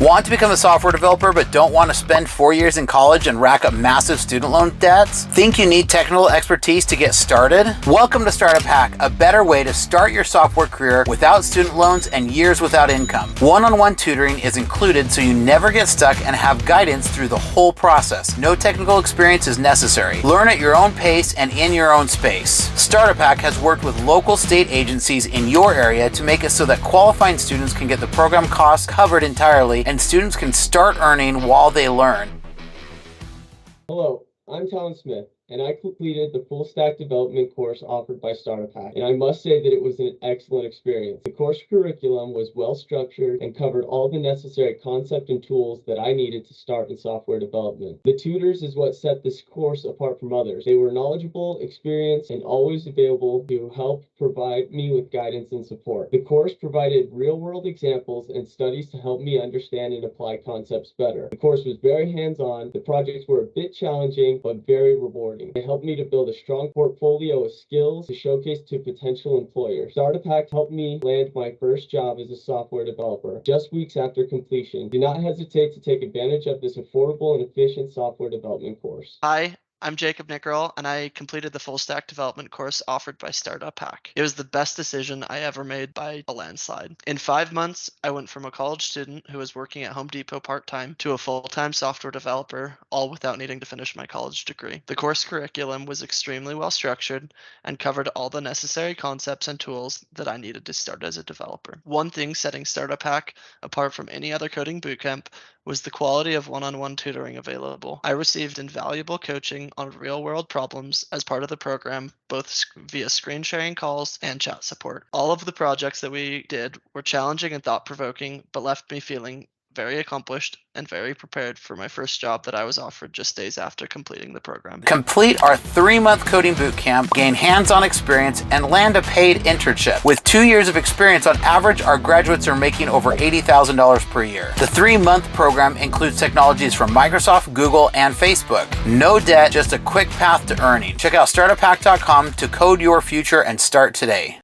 Want to become a software developer but don't want to spend 4 years in college and rack up massive student loan debts? Think you need technical expertise to get started? Welcome to StartupHakk, a better way to start your software career without student loans and years without income. One-on-one tutoring is included so you never get stuck and have guidance through the whole process. No technical experience is necessary. Learn at your own pace and in your own space. StartupHakk has worked with local state agencies in your area to make it so that qualifying students can get the program costs covered entirely and students can start earning while they learn. Hello, I'm Tom Smith, and I completed the full stack development course offered by StartupHakk, and I must say that it was an excellent experience. The course curriculum was well structured and covered all the necessary concepts and tools that I needed to start in software development. The tutors is what set this course apart from others. They were knowledgeable, experienced, and always available to help provide me with guidance and support. The course provided real-world examples and studies to help me understand and apply concepts better. The course was very hands-on. The projects were a bit challenging, but very rewarding. It helped me to build a strong portfolio of skills to showcase to potential employers. StartupHakk helped me land my first job as a software developer just weeks after completion. Do not hesitate to take advantage of this affordable and efficient software development course. Hi, I'm Jacob Nickerl, and I completed the full stack development course offered by StartupHakk. It was the best decision I ever made by a landslide. In 5 months, I went from a college student who was working at Home Depot part-time to a full-time software developer, all without needing to finish my college degree. The course curriculum was extremely well structured and covered all the necessary concepts and tools that I needed to start as a developer. One thing setting StartupHakk apart from any other coding bootcamp was the quality of one-on-one tutoring available. I received invaluable coaching on real-world problems as part of the program, both via screen sharing calls and chat support. All of the projects that we did were challenging and thought-provoking, but left me feeling very accomplished and very prepared for my first job that I was offered just days after completing the program. Complete our 3-month coding bootcamp, gain hands-on experience, and land a paid internship. With 2 years of experience, on average, our graduates are making over $80,000 per year. The 3-month program includes technologies from Microsoft, Google, and Facebook. No debt, just a quick path to earning. Check out StartupHakk.com to code your future and start today.